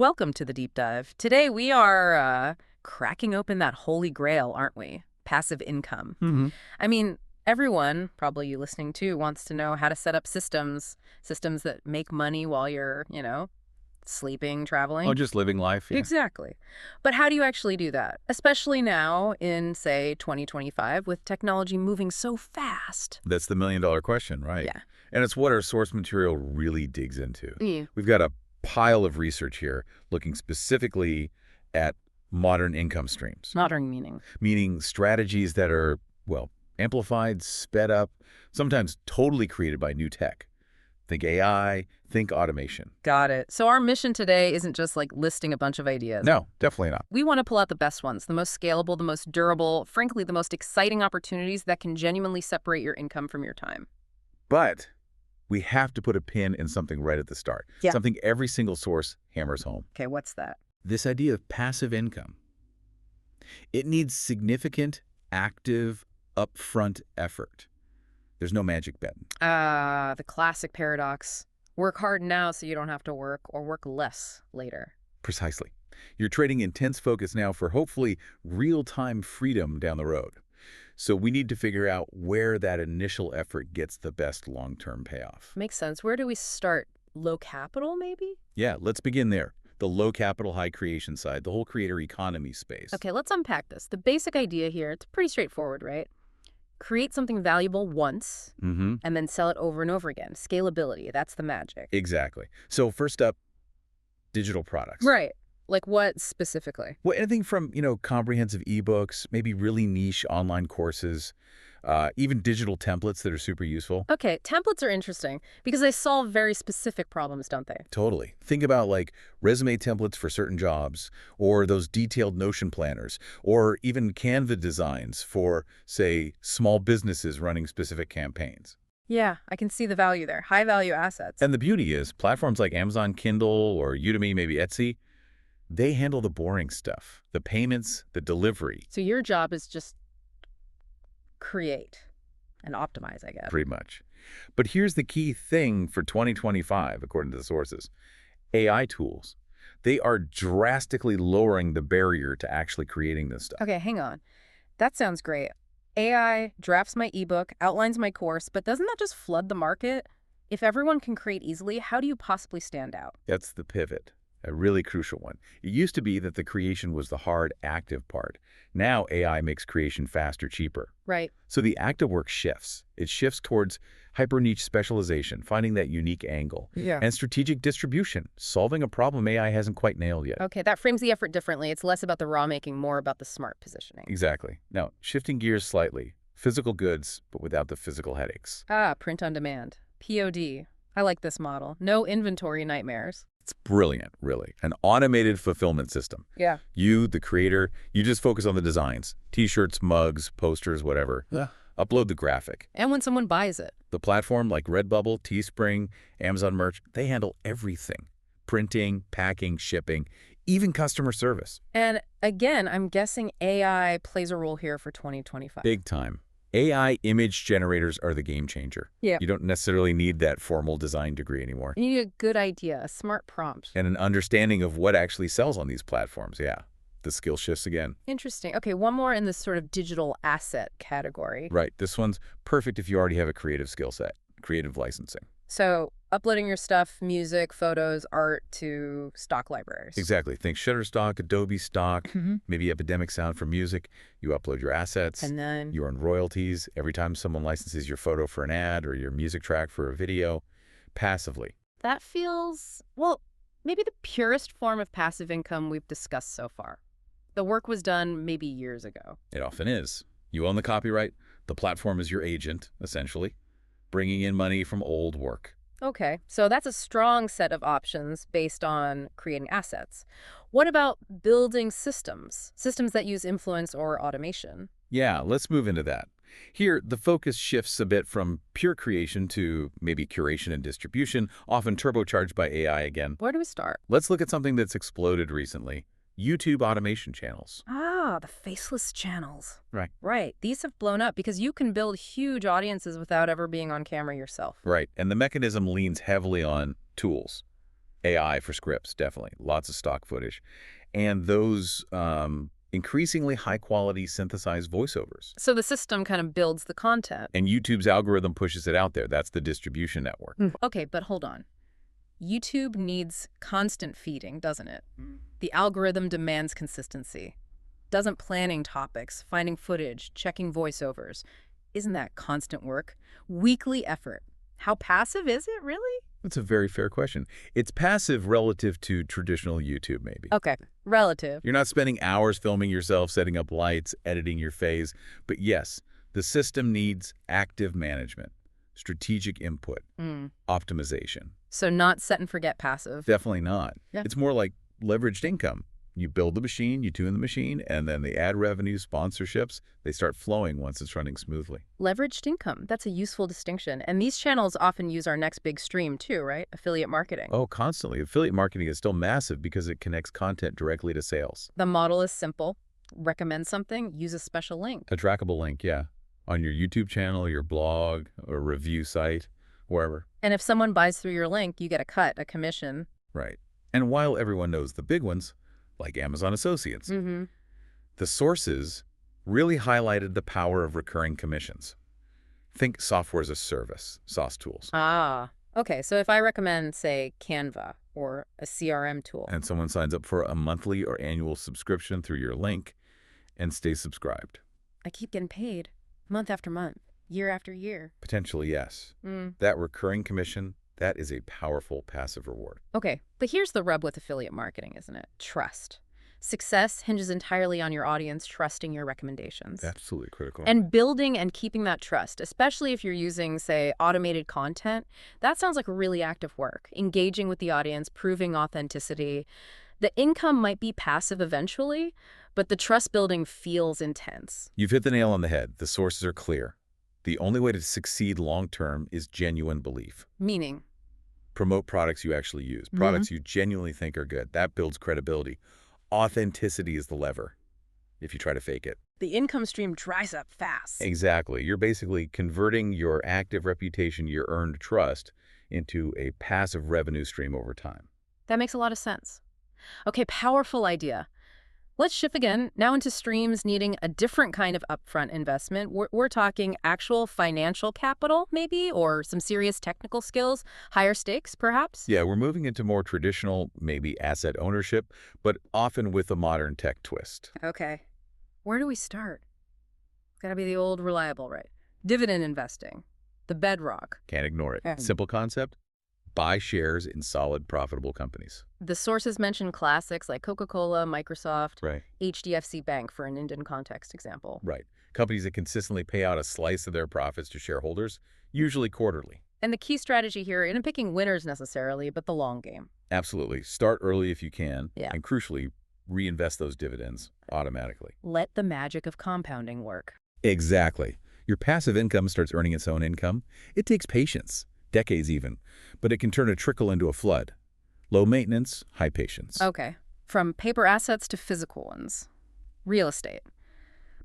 Welcome to the deep dive. Today we are cracking open that holy grail, aren't we? Passive income. hmm I mean, everyone, probably you listening too, wants to know how to set up systems that make money while you're, sleeping, Oh, traveling. just living life, yeah. Exactly. But how do you actually do that? Especially now in, say, 2025 with technology moving so fast. That's the million-dollar question, right? Yeah. And it's what our source material really digs into. Yeah. We've got a pile of research here looking specifically at modern income streams, Modern meaning. meaning strategies that are, well, amplified, sped up, sometimes totally created by new tech. Think AI, think automation. Got it. So our mission today isn't just like listing a bunch of ideas. No, definitely not. We want to pull out the best ones, the most scalable, the most durable, frankly, the most exciting opportunities that can genuinely separate your income from your time. But we have to put a pin in something right at the start, Yeah. something every single source hammers home. Okay, what's that? This idea of passive income. It needs significant, active, upfront effort. There's no magic button. The classic paradox. Work hard now so you don't have to work, or work less later. Precisely. You're trading intense focus now for hopefully real-time freedom down the road. So we need to figure out where that initial effort gets the best long-term payoff. Makes sense. Where do we start? Low capital, maybe? Yeah, let's begin there. The low capital, high creation side, the whole creator economy space. Okay, let's unpack this. The basic idea here, it's pretty straightforward, right? Create something valuable once, Mm-hmm. and then sell it over and over again. Scalability, that's the magic. Exactly. So first up, digital products. Right. Like what specifically? Well, anything from, comprehensive ebooks, maybe really niche online courses, even digital templates that are super useful. Okay, templates are interesting because they solve very specific problems, don't they? Totally. Think about like resume templates for certain jobs, or those detailed Notion planners, or even Canva designs for, say, small businesses running specific campaigns. Yeah, I can see the value there. High value assets. And the beauty is, platforms like Amazon Kindle or Udemy, maybe Etsy, they handle the boring stuff, the payments, the delivery, So your job is just create and optimize, I guess. pretty much. But here's the key thing for 2025, according to the sources. AI tools. They are drastically lowering the barrier to actually creating this stuff. Okay, hang on. That sounds great. AI drafts my ebook, outlines my course, but doesn't that just flood the market? If everyone can create easily, how do you possibly stand out? That's the pivot, a really crucial one. It used to be that the creation was the hard, active part. Now AI makes creation faster, cheaper. Right. So the active work shifts. It shifts towards hyper-niche specialization, finding that unique angle, Yeah. and strategic distribution, solving a problem AI hasn't quite nailed yet. Okay, that frames the effort differently. It's less about the raw making, more about the smart positioning. Exactly. Now, shifting gears slightly, physical goods, but without the physical headaches. Print on demand. POD. I like this model. No inventory nightmares. It's brilliant, really. An automated fulfillment system. Yeah. You, the creator, you just focus on the designs. T-shirts, mugs, posters, whatever. Yeah. Upload The graphic. And when someone buys it. The platform like Redbubble, Teespring, Amazon Merch, they handle everything. Printing, packing, shipping, even customer service. And again, I'm guessing AI plays a role here for 2025. Big time. AI image generators are the game changer. Yeah. You don't necessarily need that formal design degree anymore. You need a good idea, a smart prompt. And an understanding of what actually sells on these platforms, yeah. The skill shifts again. Interesting. Okay, one more in this sort of digital asset category. Right, this one's perfect if you already have a creative skill set, creative licensing. So uploading your stuff, music, photos, art to stock libraries. Exactly. Think Shutterstock, Adobe Stock, Mhm. maybe Epidemic Sound for music. You upload your assets. And then, You earn royalties every time someone licenses your photo for an ad or your music track for a video, passively. that feels, well, maybe the purest form of passive income we've discussed so far. The work was done maybe years ago. It often is. You own the copyright. The platform is your agent, essentially, bringing in money from old work. Okay, so that's a strong set of options based on creating assets. What about building systems? Systems that use influence or automation? Yeah, let's move into that. Here, the focus shifts a bit from pure creation to maybe curation and distribution, often turbocharged by AI again. Where do we start? Let's look at something that's exploded recently. YouTube automation channels. The faceless channels. Right. Right. These have blown up because you can build huge audiences without ever being on camera yourself. Right, and the mechanism leans heavily on tools. AI for scripts, definitely. Lots of stock footage. And those increasingly high-quality synthesized voiceovers. So the system kind of builds the content. And YouTube's algorithm pushes it out there. That's the distribution network. Okay, but hold on. YouTube needs constant feeding, doesn't it? The algorithm demands consistency. Doesn't planning topics, finding footage, checking voiceovers. Isn't that constant work? Weekly effort. How passive is it, really? That's a very fair question. It's passive relative to traditional YouTube, maybe. Okay, relative. You're not spending hours filming yourself, setting up lights, editing your phase. But yes, the system needs active management, strategic input, optimization. So not set and forget passive. Definitely not. Yeah. It's more like leveraged income. You build the machine, you tune the machine, and then the ad revenue, sponsorships, they start flowing once it's running smoothly. Leveraged income. That's a useful distinction. And these channels often use our next big stream too, right? Affiliate marketing. Oh, constantly. Affiliate marketing is still massive because it connects content directly to sales. The model is simple. Recommend something, use a special link. A trackable link, yeah. On your YouTube channel, your blog, or review site, wherever. And if someone buys through your link, you get a cut, a commission. Right. And while everyone knows the big ones, like Amazon Associates, the sources really highlighted the power of recurring commissions. Think software as a service, SaaS tools. Ah, okay. So if I recommend, say, Canva or a CRM tool. And someone signs up for a monthly or annual subscription through your link and stays subscribed. I keep getting paid month after month, year after year. Potentially, yes. That recurring commission, that is a powerful passive reward. Okay, but here's the rub with affiliate marketing, isn't it? Trust. Success hinges entirely on your audience trusting your recommendations. Absolutely critical. And building and keeping that trust, especially if you're using, say, automated content, that sounds like really active work. Engaging with the audience, proving authenticity. The income might be passive eventually, but the trust building feels intense. You've hit the nail on the head. The sources are clear. The only way to succeed long-term is genuine belief. Meaning? Promote products you actually use, products you genuinely think are good. That builds credibility. Authenticity is the lever if you try to fake it. The income stream dries up fast. Exactly. You're basically converting your active reputation, your earned trust, into a passive revenue stream over time. That makes a lot of sense. Okay, powerful idea. Let's shift again, now into streams needing a different kind of upfront investment. We're talking actual financial capital, maybe, or some serious technical skills, higher stakes, perhaps? Yeah, we're moving into more traditional, maybe asset ownership, but often with a modern tech twist. Okay. Where do we start? It's gotta be the old reliable, right? Dividend investing, the bedrock. Can't ignore it. Yeah. Simple concept: buy shares in solid, profitable companies. The sources mention classics like Coca-Cola, Microsoft, Right. HDFC Bank for an Indian context example. Right. Companies that consistently pay out a slice of their profits to shareholders, usually quarterly. And the key strategy here isn't picking winners necessarily, but the long game. Absolutely. Start early if you can, Yeah. and crucially, reinvest those dividends automatically. Let the magic of compounding work. Exactly. Your passive income starts earning its own income. It takes patience, decades even, but it can turn a trickle into a flood. Low maintenance, high patience. Okay. From paper assets to physical ones. Real estate.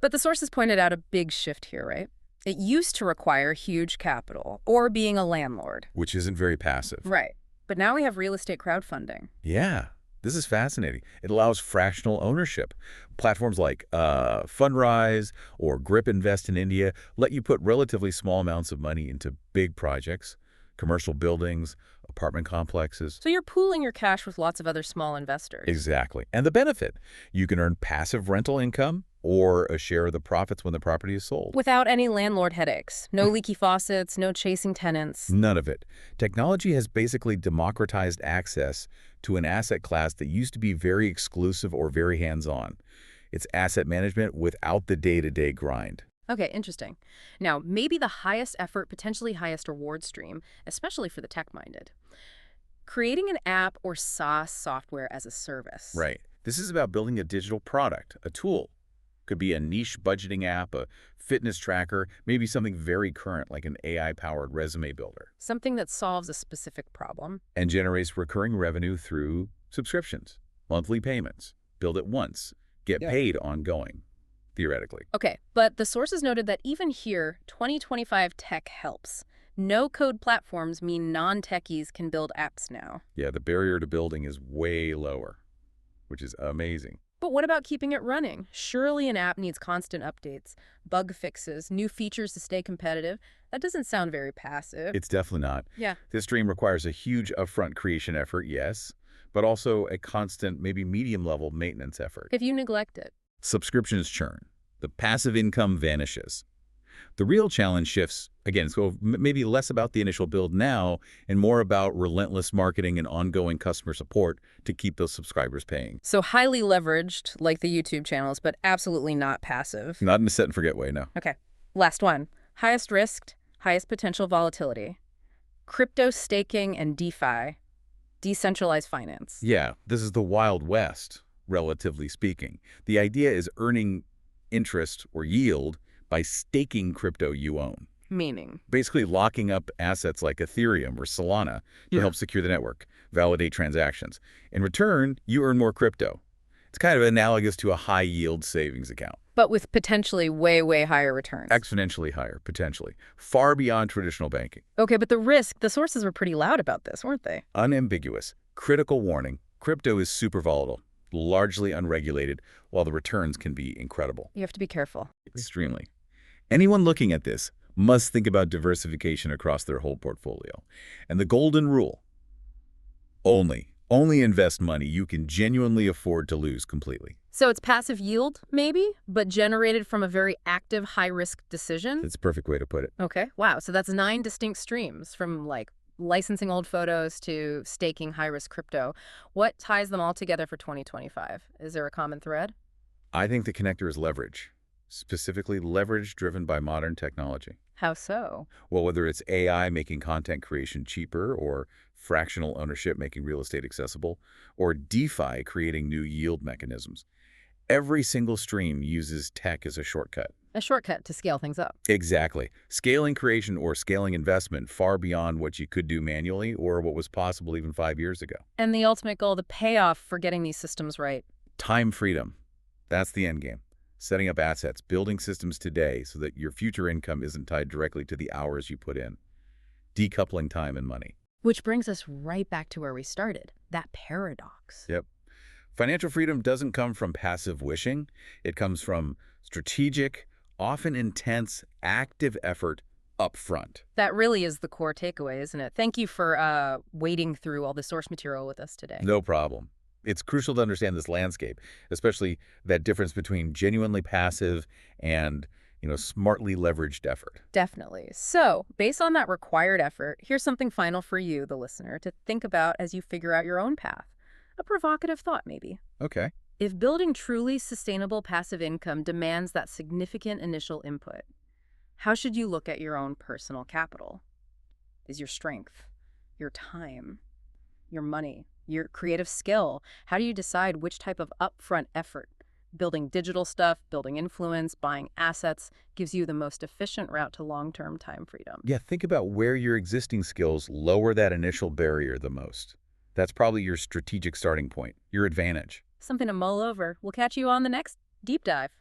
But the sources pointed out a big shift here, right? It used to require huge capital or being a landlord. Which isn't very passive. Right. But now we have real estate crowdfunding. Yeah, this is fascinating. It allows fractional ownership. Platforms like Fundrise or Grip Invest in India let you put relatively small amounts of money into big projects, commercial buildings, apartment complexes. So you're pooling your cash with lots of other small investors. Exactly. And the benefit, you can earn passive rental income or a share of the profits when the property is sold. Without any landlord headaches. No leaky faucets, no chasing tenants. None of it. Technology has basically democratized access to an asset class that used to be very exclusive or very hands-on. It's asset management without the day-to-day grind. Okay, interesting. Now, maybe the highest effort, potentially highest reward stream, especially for the tech-minded. Creating an app or SaaS, software as a service. Right. This is about building a digital product, a tool. Could be a niche budgeting app, a fitness tracker, maybe something very current like an AI-powered resume builder. Something that solves a specific problem. And generates recurring revenue through subscriptions, monthly payments. Build it once, get paid ongoing, theoretically. Okay, but the sources noted that even here, 2025 tech helps. No-code platforms mean non-techies can build apps now. Yeah, the barrier to building is way lower, which is amazing. But what about keeping it running? Surely an app needs constant updates, bug fixes, new features to stay competitive. That doesn't sound very passive. It's definitely not. Yeah. This stream requires a huge upfront creation effort, yes, but also a constant, maybe medium-level maintenance effort. If you neglect it. Subscriptions churn. The passive income vanishes. The real challenge shifts, again, so maybe less about the initial build now and more about relentless marketing and ongoing customer support to keep those subscribers paying. So highly leveraged, like the YouTube channels, but absolutely not passive. Not in a set and forget way, no. Okay, last one. Highest risk, highest potential volatility. Crypto staking and DeFi, decentralized finance. Yeah, this is the Wild West, relatively speaking. The idea is earning interest or yield by staking crypto you own. Meaning? Basically locking up assets like Ethereum or Solana to help secure the network, validate transactions. In return, you earn more crypto. It's kind of analogous to a high-yield savings account. But with potentially way, way higher returns. Exponentially higher, potentially. Far beyond traditional banking. Okay, but the risk, the sources were pretty loud about this, weren't they? Unambiguous. Critical warning. Crypto is super volatile, largely unregulated, while the returns can be incredible. You have to be careful. Extremely. Anyone looking at this must think about diversification across their whole portfolio. And the golden rule, only invest money you can genuinely afford to lose completely. So it's passive yield, maybe, but generated from a very active, high-risk decision? That's a perfect way to put it. Okay, wow. So that's 9 distinct streams, from like licensing old photos to staking high-risk crypto. What ties them all together for 2025? Is there a common thread? I think the connector is leverage, specifically leverage driven by modern technology. How so? Well, whether it's AI making content creation cheaper, or fractional ownership making real estate accessible, or DeFi creating new yield mechanisms, every single stream uses tech as a shortcut. A shortcut to scale things up. Exactly. Scaling creation or scaling investment far beyond what you could do manually or what was possible even 5 years ago. And the ultimate goal, the payoff for getting these systems right. Time freedom. That's the end game. Setting up assets, building systems today so that your future income isn't tied directly to the hours you put in. Decoupling time and money. Which brings us right back to where we started, that paradox. Yep. Financial freedom doesn't come from passive wishing. It comes from strategic, often intense, active effort up front. That really is the core takeaway, isn't it? Thank you for wading through all the source material with us today. No problem. It's crucial to understand this landscape, especially that difference between genuinely passive and, smartly leveraged effort. Definitely. So, based on that required effort, here's something final for you, the listener, to think about as you figure out your own path. A provocative thought, maybe. Okay. If building truly sustainable passive income demands that significant initial input, how should you look at your own personal capital? Is your strength, your time, your money, your creative skill? How do you decide which type of upfront effort, building digital stuff, building influence, buying assets, gives you the most efficient route to long-term time freedom? Yeah, think about where your existing skills lower that initial barrier the most. That's probably your strategic starting point, your advantage. Something to mull over. We'll catch you on the next Deep Dive.